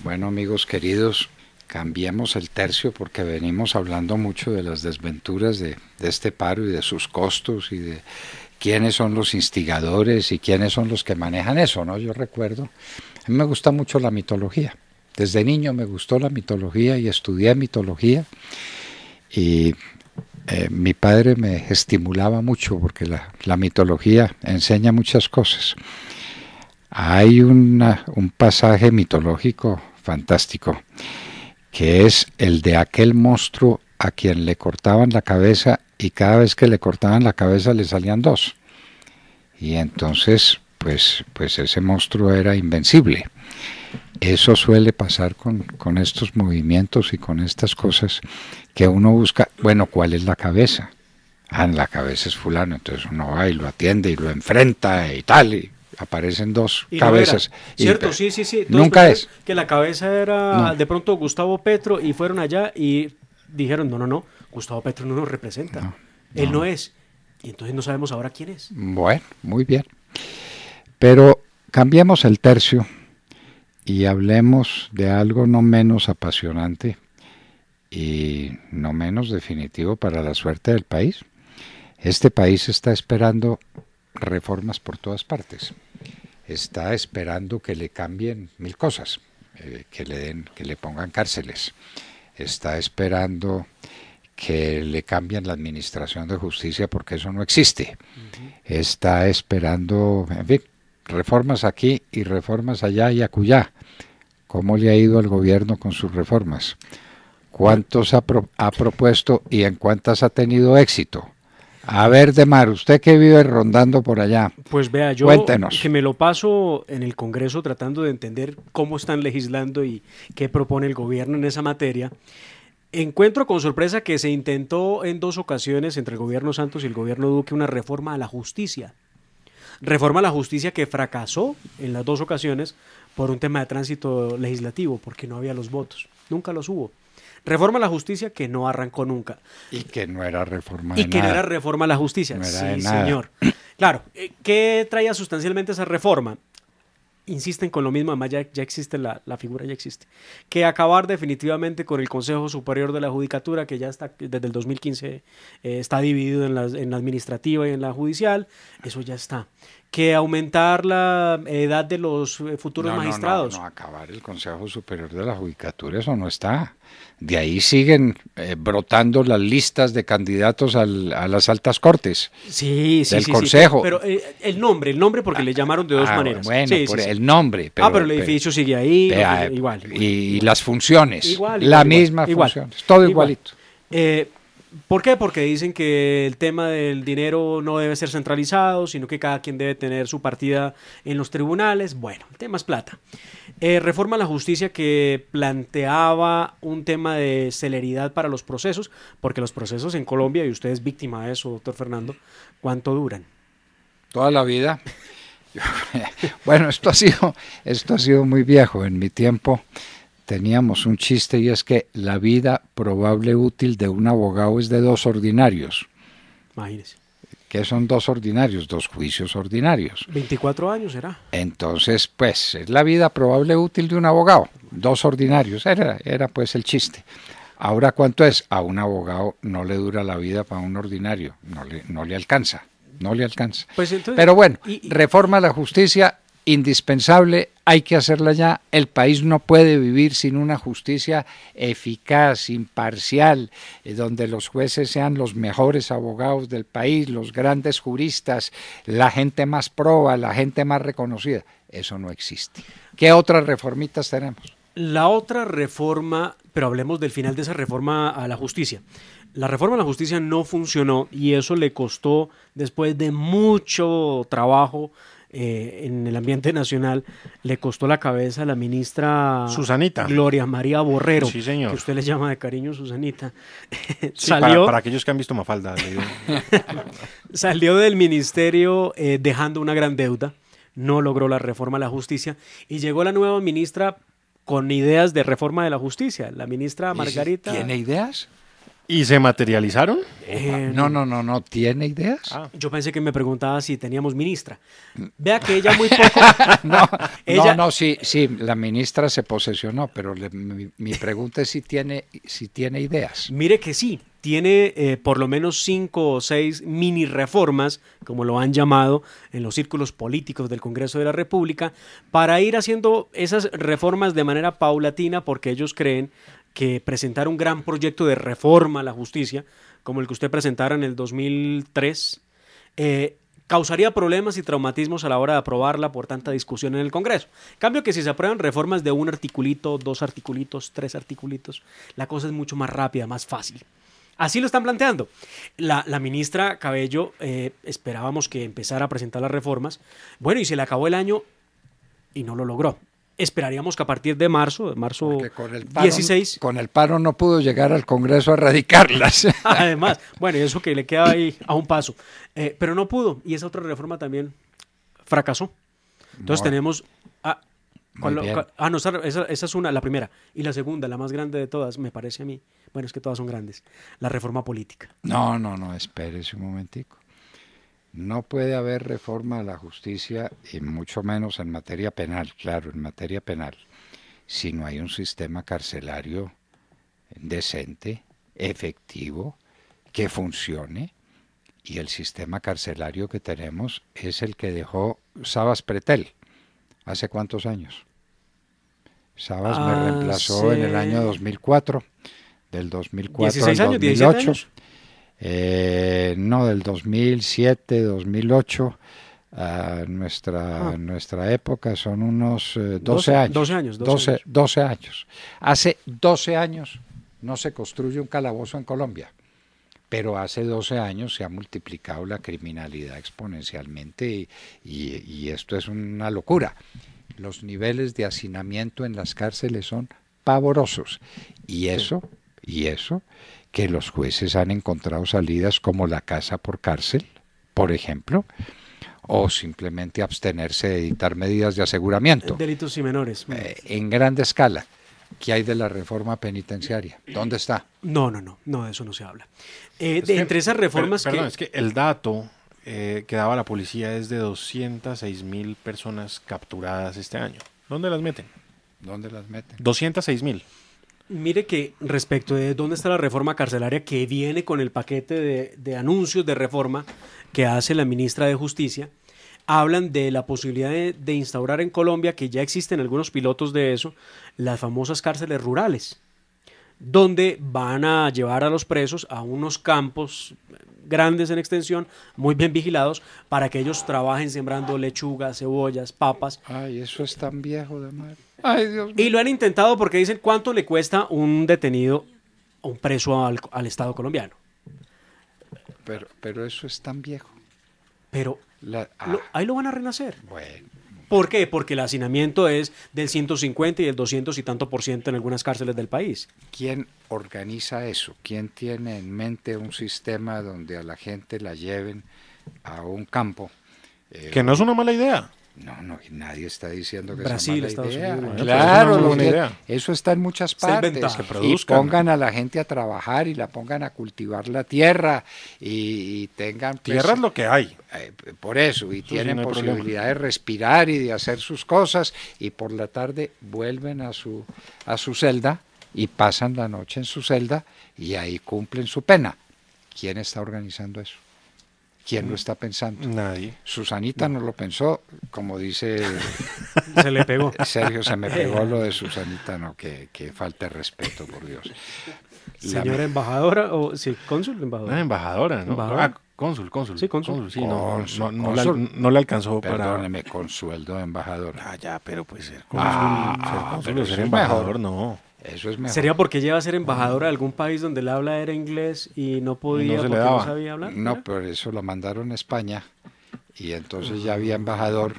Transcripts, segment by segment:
Bueno, amigos queridos, cambiemos el tercio porque venimos hablando mucho de las desventuras de este paro y de sus costos y de quiénes son los instigadores y quiénes son los que manejan eso, ¿no? Yo recuerdo, a mí me gusta mucho la mitología. Desde niño me gustó la mitología y estudié mitología y mi padre me estimulaba mucho porque la mitología enseña muchas cosas. Hay un pasaje mitológico fantástico, que es el de aquel monstruo a quien le cortaban la cabeza y cada vez que le cortaban la cabeza le salían dos. Y entonces, pues ese monstruo era invencible. Eso suele pasar con estos movimientos y con estas cosas que uno busca, bueno, ¿cuál es la cabeza? Ah, la cabeza es fulano, entonces uno va y lo atiende y lo enfrenta y tal, y aparecen dos Y no era, cabezas. ¿cierto? Sí, sí, sí. Todos Nunca pensaron es. que la cabeza era No, de pronto Gustavo Petro y fueron allá y dijeron, no, no, no, Gustavo Petro no nos representa. no, Él no no. es. Y entonces no sabemos ahora quién es. Bueno, muy bien. Pero cambiemos el tercio y hablemos de algo no menos apasionante y no menos definitivo para la suerte del país. Este país está esperando reformas por todas partes. Está esperando que le cambien mil cosas, que le pongan cárceles. Está esperando que le cambien la administración de justicia porque eso no existe. Está esperando, en fin, reformas aquí y reformas allá y acullá. ¿Cómo le ha ido al gobierno con sus reformas? ¿Cuántos ha propuesto y en cuántas ha tenido éxito? A ver, Demar, usted que vive rondando por allá, Pues vea, yo cuéntenos. que me lo paso en el Congreso tratando de entender cómo están legislando y qué propone el gobierno en esa materia, encuentro con sorpresa que se intentó en dos ocasiones entre el gobierno Santos y el gobierno Duque una reforma a la justicia. Reforma a la justicia que fracasó en las dos ocasiones por un tema de tránsito legislativo, porque no había los votos. Nunca los hubo. Reforma a la justicia que no arrancó nunca. Y que no era reforma Y de que no era nada. reforma a la justicia. No era de Sí, nada. señor. Claro, ¿qué traía sustancialmente esa reforma? Insisten con lo mismo, además ya existe la figura, ya existe. Que acabar definitivamente con el Consejo Superior de la Judicatura, que ya está desde el 2015 está dividido en la administrativa y en la judicial, eso ya está. Que aumentar la edad de los futuros magistrados. No, acabar el Consejo Superior de la Judicatura, eso no está. De ahí siguen brotando las listas de candidatos a las altas cortes Sí, sí, del sí, sí, Consejo. pero el nombre porque le llamaron de dos maneras. Bueno, Sí, por sí, sí. el nombre. Pero el edificio sigue ahí, vea, igual. y las funciones, Igual, la igual, misma igual. función, todo Igual. igualito. Eh, ¿Por qué? Porque dicen que el tema del dinero no debe ser centralizado, sino que cada quien debe tener su partida en los tribunales. Bueno, el tema es plata. Reforma a la justicia que planteaba un tema de celeridad para los procesos, porque los procesos en Colombia, y usted es víctima de eso, doctor Fernando, ¿cuánto duran? Toda la vida. Bueno, esto ha sido muy viejo. En mi tiempo teníamos un chiste y es que la vida probable útil de un abogado es de dos ordinarios. Imagínese. ¿Qué son dos ordinarios? Dos juicios ordinarios. 24 años será. Entonces, pues, es la vida probable útil de un abogado. Dos ordinarios. Era pues el chiste. Ahora, ¿cuánto es? A un abogado no le dura la vida para un ordinario. No le alcanza. No le alcanza. Pues entonces, Pero bueno, y- reforma a la justicia, indispensable, hay que hacerla ya. El país no puede vivir sin una justicia eficaz, imparcial, donde los jueces sean los mejores abogados del país, los grandes juristas, la gente más proba, la gente más reconocida. Eso no existe. ¿Qué otras reformitas tenemos? La otra reforma, pero hablemos del final de esa reforma a la justicia. La reforma a la justicia no funcionó y eso le costó, después de mucho trabajo en el ambiente nacional, le costó la cabeza a la ministra Susanita. Gloria María Borrero, Sí, señor. que usted le llama de cariño Susanita. Sí, Salió, para aquellos que han visto Mafalda. salió del ministerio dejando una gran deuda, no logró la reforma a la justicia y llegó la nueva ministra con ideas de reforma de la justicia, la ministra Margarita. ¿Tiene ideas? ¿Y se materializaron? No, ¿tiene ideas? Yo pensé que me preguntaba si teníamos ministra. Vea que ella muy poco... Sí, la ministra se posesionó, pero mi pregunta es si tiene ideas. Mire que sí, tiene por lo menos 5 o 6 mini reformas, como lo han llamado en los círculos políticos del Congreso de la República, para ir haciendo esas reformas de manera paulatina, porque ellos creen que presentar un gran proyecto de reforma a la justicia, como el que usted presentara en el 2003, causaría problemas y traumatismos a la hora de aprobarla por tanta discusión en el Congreso. En cambio, que si se aprueban reformas de un articulito, 2 articulitos, 3 articulitos, la cosa es mucho más rápida, más fácil. Así lo están planteando. La ministra Cabello esperábamos que empezara a presentar las reformas. Bueno, y se le acabó el año y no lo logró. Esperaríamos que a partir de marzo con el 16... Con el paro no pudo llegar al Congreso a radicarlas. Además, bueno, y eso que le queda ahí a un paso. Pero no pudo, y esa otra reforma también fracasó. Entonces tenemos... esa es la primera. Y la segunda, la más grande de todas, me parece a mí, bueno, es que todas son grandes, la reforma política. No, espérese un momentico. No puede haber reforma a la justicia, y mucho menos en materia penal, claro, en materia penal, si no hay un sistema carcelario decente, efectivo, que funcione. Y el sistema carcelario que tenemos es el que dejó Sabas Pretel. ¿Hace cuántos años? Sabas me reemplazó en el año 2004, del 2004 al 2008. Del 2007, 2008, nuestra época son unos 12 años. 12 años. Hace 12 años no se construye un calabozo en Colombia, pero hace 12 años se ha multiplicado la criminalidad exponencialmente y esto es una locura. Los niveles de hacinamiento en las cárceles son pavorosos y eso que los jueces han encontrado salidas como la casa por cárcel, por ejemplo, o simplemente abstenerse de dictar medidas de aseguramiento. Delitos y menores. En grande escala. ¿Qué hay de la reforma penitenciaria? ¿Dónde está? No, de eso no se habla. Entre esas reformas es que el dato que daba la policía es de 206.000 personas capturadas este año. ¿Dónde las meten? 206.000. Mire que respecto de dónde está la reforma carcelaria que viene con el paquete de anuncios de reforma que hace la ministra de Justicia, hablan de la posibilidad de instaurar en Colombia, que ya existen algunos pilotos de eso, las famosas cárceles rurales, donde van a llevar a los presos a unos campos grandes en extensión, muy bien vigilados, para que ellos trabajen sembrando lechugas, cebollas, papas. Ay, eso es tan viejo de madre. Ay, Dios mío. Y lo han intentado porque dicen cuánto le cuesta un detenido, un preso al Estado colombiano. Pero eso es tan viejo. Pero ahí lo van a renacer. Bueno. ¿Por qué? Porque el hacinamiento es del 150 y el 200 y tanto % en algunas cárceles del país. ¿Quién organiza eso? ¿Quién tiene en mente un sistema donde a la gente la lleven a un campo? Que no es una mala idea. No, nadie está diciendo que Brasil, sea mala idea. Unidos. Claro, eso está en muchas partes. Y pongan a la gente a trabajar y la pongan a cultivar la tierra y tengan... Tierra es lo que hay. Por eso, y tienen posibilidad de respirar y de hacer sus cosas, y por la tarde vuelven a su celda y pasan la noche en su celda y ahí cumplen su pena. ¿Quién está organizando eso? ¿Quién lo está pensando? Nadie. Susanita no lo pensó, como dice... Se le pegó. Sergio, se me pegó lo de Susanita, no, que falta de respeto, por Dios. Señora embajadora, o sí, cónsul, embajadora. Embajadora, ¿no? Embajadora. Cónsul. Sí, cónsul. Sí, no le alcanzó para... Perdóneme, con sueldo de embajador. Ya, pero pues ser cónsul, ser embajador, no. Eso es mejor. ¿Sería porque lleva a ser embajadora de algún país donde el habla era inglés y no podía porque no sabía hablar? No, pero eso lo mandaron a España y entonces ya había embajador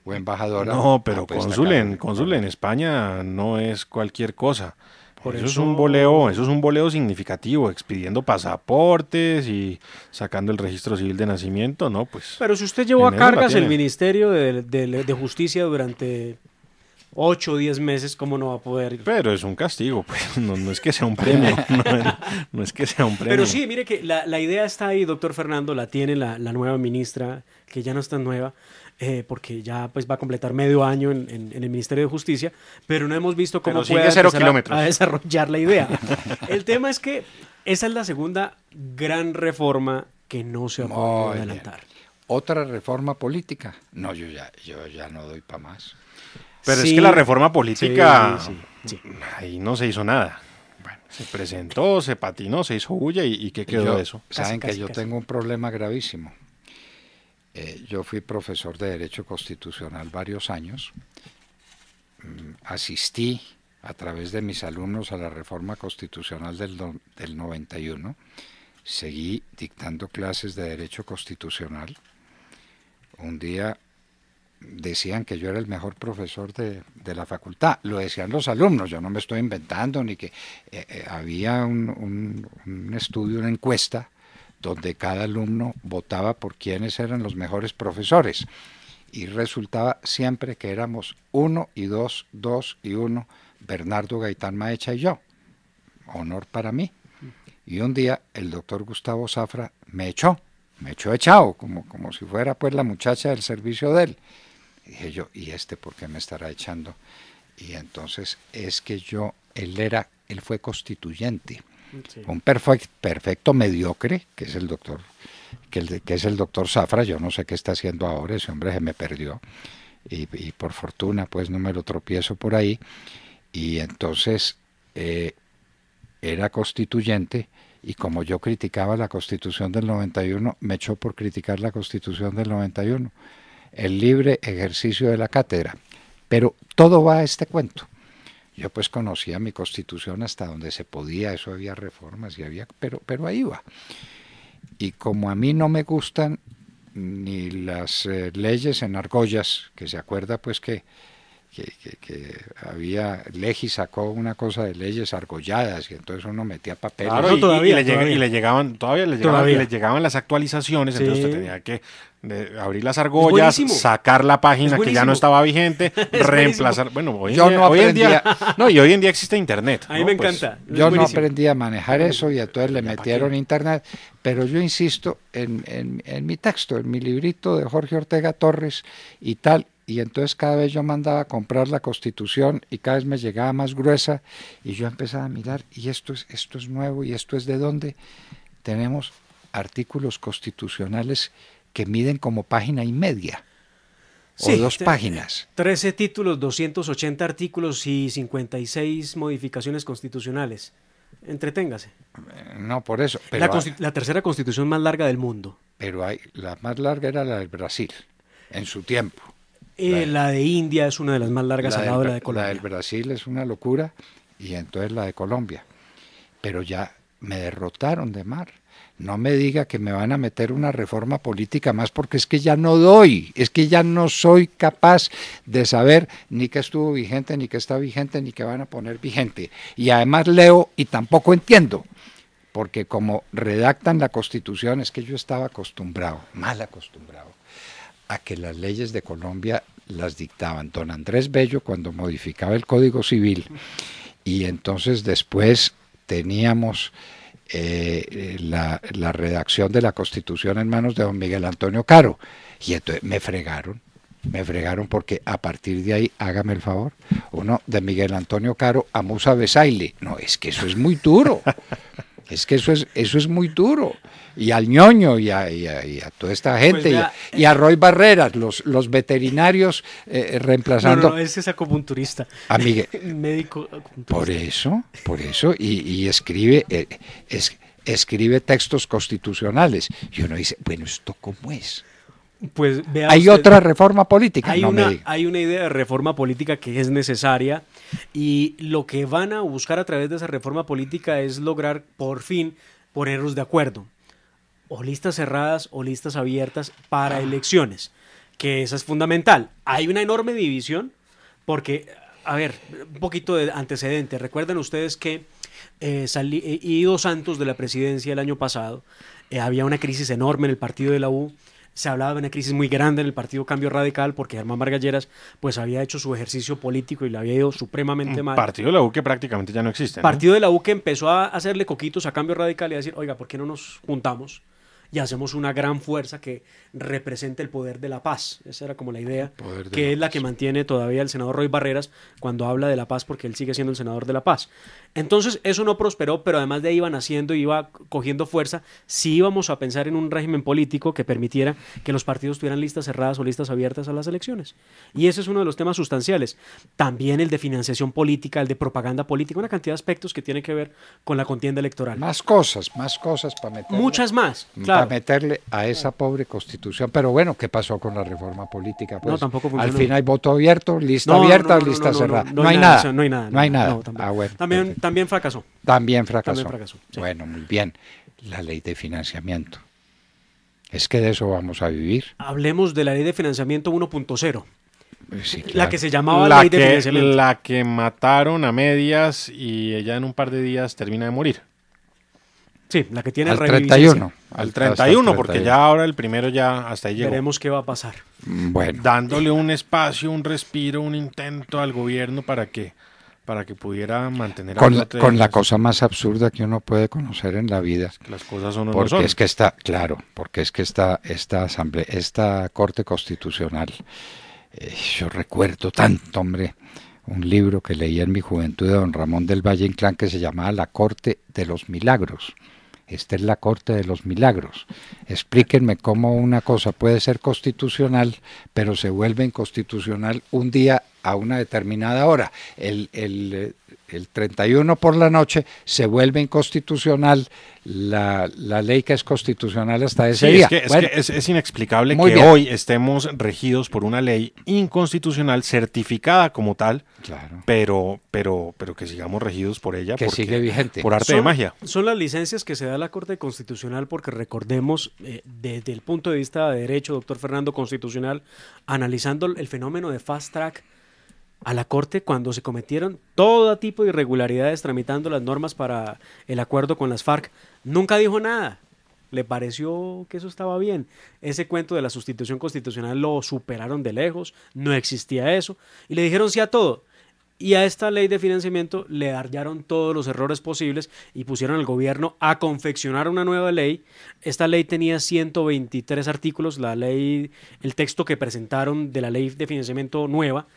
o embajadora. No, pero cónsul en España no es cualquier cosa. Eso es un boleo significativo, expidiendo pasaportes y sacando el registro civil de nacimiento, ¿no? Pues. Pero si usted llevó a cargas el Ministerio de Justicia durante 8 o 10 meses, ¿cómo no va a poder? Pero es un castigo, pues no es que sea un premio, no es que sea un premio. Pero sí, mire que la idea está ahí, doctor Fernando, la tiene la nueva ministra, que ya no es tan nueva, porque ya pues va a completar medio año en el Ministerio de Justicia, pero no hemos visto cómo puede empezar a desarrollar la idea. El tema es que esa es la segunda gran reforma que no se ha podido adelantar. ¿Otra reforma política? No, yo ya no doy para más. Pero sí, es que la reforma política, sí. Ahí no se hizo nada. Bueno, se presentó, se patinó, se hizo bulla y ¿qué quedó de eso? Saben que yo tengo un problema gravísimo. Yo fui profesor de Derecho Constitucional varios años. Asistí a través de mis alumnos a la reforma constitucional del 91. Seguí dictando clases de Derecho Constitucional. Un día decían que yo era el mejor profesor de la facultad, lo decían los alumnos, yo no me estoy inventando, ni que había un estudio, una encuesta, donde cada alumno votaba por quiénes eran los mejores profesores, y resultaba siempre que éramos 1 y 2, 2 y 1, Bernardo Gaitán Maecha y yo, honor para mí. Y un día el doctor Gustavo Zafra me echó echado, como si fuera pues la muchacha del servicio de él. Y dije yo, ¿y por qué me estará echando? Y entonces es que él fue constituyente, sí. Un perfecto mediocre, que es el doctor, que es el doctor Zafra. Yo no sé qué está haciendo ahora, ese hombre se me perdió, y por fortuna pues no me lo tropiezo por ahí. Y entonces era constituyente, y como yo criticaba la Constitución del 91, me echó por criticar la Constitución del 91. El libre ejercicio de la cátedra. Pero todo va a este cuento. Yo pues conocía mi Constitución hasta donde se podía, eso había reformas, pero ahí va. Y como a mí no me gustan ni las leyes en argollas, que se acuerda pues que había, Legis sacó una cosa de leyes argolladas, y entonces uno metía papeles. Claro, y le llegaban las actualizaciones, sí. Entonces usted tenía que abrir las argollas, sacar la página que ya no estaba vigente, reemplazar. Bueno, hoy en día existe internet. A mí me encanta. Yo no aprendí a manejar eso, y entonces le metieron internet, pero yo insisto en mi texto, en mi librito de Jorge Ortega Torres y tal. Y entonces cada vez yo mandaba a comprar la Constitución, y cada vez me llegaba más gruesa, y yo empezaba a mirar, y esto es nuevo, y esto es de dónde. Tenemos artículos constitucionales que miden como página y media, sí, o 2 páginas. 13 títulos, 280 artículos y 56 modificaciones constitucionales. Entreténgase. No, por eso. Pero la tercera constitución más larga del mundo. Pero la más larga era la del Brasil, en su tiempo. La de India es una de las más largas al lado de la de Colombia. La del Brasil es una locura, y entonces la de Colombia. Pero ya me derrotaron de mar. No me diga que me van a meter una reforma política más, porque es que ya no doy, es que ya no soy capaz de saber ni qué estuvo vigente, ni qué está vigente, ni qué van a poner vigente. Y además leo y tampoco entiendo, porque como redactan la Constitución, es que yo estaba acostumbrado, mal acostumbrado, a que las leyes de Colombia las dictaban don Andrés Bello cuando modificaba el Código Civil, y entonces después teníamos la redacción de la Constitución en manos de don Miguel Antonio Caro, y entonces me fregaron porque a partir de ahí, hágame el favor, uno de Miguel Antonio Caro a Musa Besaile, no, es que eso es muy duro. Es que eso es muy duro. Y al Ñoño y a toda esta gente, pues y a Roy Barreras, los veterinarios reemplazando. No, ese es acupunturista. A Miguel. Médico acupunturista. Por eso, y escribe textos constitucionales. Y uno dice, bueno, ¿esto cómo es? Pues vea ¿Hay otra reforma política? Hay una idea de reforma política que es necesaria, y lo que van a buscar a través de esa reforma política es lograr por fin ponerlos de acuerdo, o listas cerradas o listas abiertas para elecciones, que esa es fundamental. Hay una enorme división porque, a ver, un poquito de antecedente. Recuerden ustedes que Ido Santos de la presidencia el año pasado, había una crisis enorme en el partido de la U. se hablaba de una crisis muy grande en el partido Cambio Radical porque Germán Vargas Lleras pues había hecho su ejercicio político y le había ido supremamente mal. Partido de la U que prácticamente ya no existe, ¿no? Partido de la U que empezó a hacerle coquitos a Cambio Radical y a decir, oiga, ¿por qué no nos juntamos y hacemos una gran fuerza que represente el poder de la paz? Esa era como la idea, que es la que mantiene todavía el senador Roy Barreras cuando habla de la paz, porque él sigue siendo el senador de la paz. Entonces eso no prosperó, pero además de ahí iban haciendo, iba cogiendo fuerza. Si íbamos a pensar en un régimen político que permitiera que los partidos tuvieran listas cerradas o listas abiertas a las elecciones, y ese es uno de los temas sustanciales. También el de financiación política, el de propaganda política, una cantidad de aspectos que tienen que ver con la contienda electoral. Más cosas para meterle. Muchas más, claro. Para meterle a esa pobre constitución. Pero bueno, ¿qué pasó con la reforma política? Pues, no, tampoco funcionó. Al fin hay voto abierto, lista abierta o lista cerrada. No hay nada. No hay nada. No hay nada. No, bueno, también fracasó. También fracasó. Sí. Bueno, muy bien. La ley de financiamiento. Es que de eso vamos a vivir. Hablemos de la ley de financiamiento 1.0. Sí, claro. La que se llamaba ley de financiamiento. La que mataron a medias y ella en un par de días termina de morir. Sí, la que tiene al 31. Al 31, porque ya ahora el primero ya hasta ahí llegó. Veremos qué va a pasar. Bueno. Dándole un espacio, un respiro, un intento al gobierno para que pudiera mantener con la cosa más absurda que uno puede conocer en la vida. Las cosas son porque no son. Es que esta asamblea, esta Corte Constitucional, yo recuerdo tanto, hombre, un libro que leí en mi juventud de don Ramón del Valle Inclán que se llamaba La Corte de los Milagros. Esta es la Corte de los Milagros. Explíquenme cómo una cosa puede ser constitucional, pero se vuelve inconstitucional un día a una determinada hora. El 31 por la noche se vuelve inconstitucional la ley que es constitucional hasta ese día. Es inexplicable que hoy estemos regidos por una ley inconstitucional certificada como tal, claro, pero que sigamos regidos por ella, que sigue vigente. Por arte de magia. Son las licencias que se da la Corte Constitucional porque recordemos, desde el punto de vista de derecho, doctor Fernando, constitucional, analizando el fenómeno de fast track, a la Corte cuando se cometieron todo tipo de irregularidades tramitando las normas para el acuerdo con las FARC, nunca dijo nada. Le pareció que eso estaba bien. Ese cuento de la sustitución constitucional lo superaron de lejos, no existía eso, y le dijeron sí a todo. Y a esta ley de financiamiento le hallaron todos los errores posibles y pusieron al gobierno a confeccionar una nueva ley. Esta ley tenía 123 artículos, el texto que presentaron de la ley de financiamiento nueva,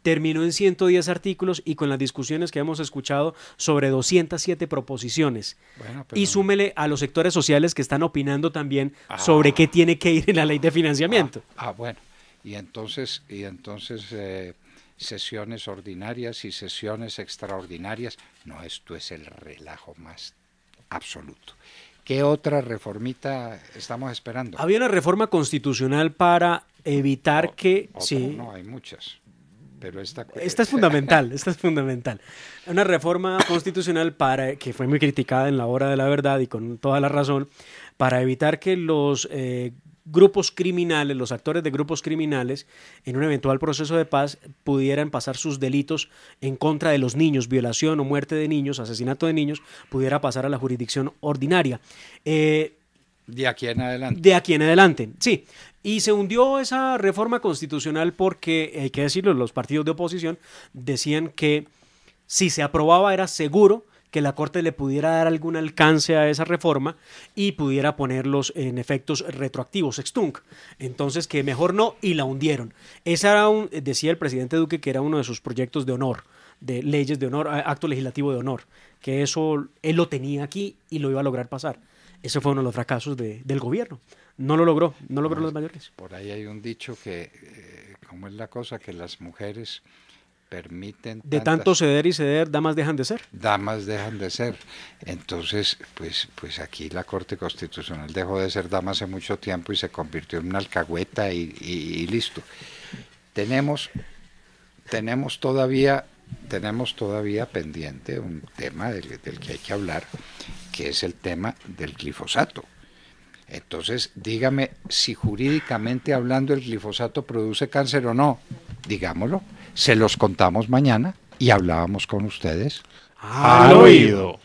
terminó en 110 artículos y con las discusiones que hemos escuchado sobre 207 proposiciones. Bueno, y súmele a los sectores sociales que están opinando también sobre qué tiene que ir en la ley de financiamiento. Bueno. Y entonces sesiones ordinarias y sesiones extraordinarias. No, esto es el relajo más absoluto. ¿Qué otra reformita estamos esperando? Había una reforma constitucional para evitar que... Sí. No, hay muchas. Pero esta es fundamental, esta es fundamental. Una reforma constitucional que fue muy criticada en la hora de la verdad y con toda la razón, para evitar que los grupos criminales, los actores de grupos criminales, en un eventual proceso de paz, pudieran pasar sus delitos en contra de los niños, violación o muerte de niños, asesinato de niños, pudiera pasar a la jurisdicción ordinaria. De aquí en adelante. De aquí en adelante, sí. Y se hundió esa reforma constitucional porque, hay que decirlo, los partidos de oposición decían que si se aprobaba era seguro que la Corte le pudiera dar algún alcance a esa reforma y pudiera ponerlos en efectos retroactivos, extunc. Entonces que mejor no, y la hundieron. Esa era decía el presidente Duque que era uno de sus proyectos de honor, de leyes de honor, acto legislativo de honor, que eso él lo tenía aquí y lo iba a lograr pasar. Ese fue uno de los fracasos del gobierno. No lo logró los mayores. Por ahí hay un dicho que, ¿cómo es la cosa? Que las mujeres permiten... De tanto ceder y ceder, damas dejan de ser. Damas dejan de ser. Entonces, pues aquí la Corte Constitucional dejó de ser dama hace mucho tiempo y se convirtió en una alcahueta y listo. Tenemos todavía pendiente un tema del que hay que hablar, que es el tema del glifosato. Entonces, dígame si jurídicamente hablando el glifosato produce cáncer o no. Digámoslo, se los contamos mañana y hablábamos con ustedes. Al oído.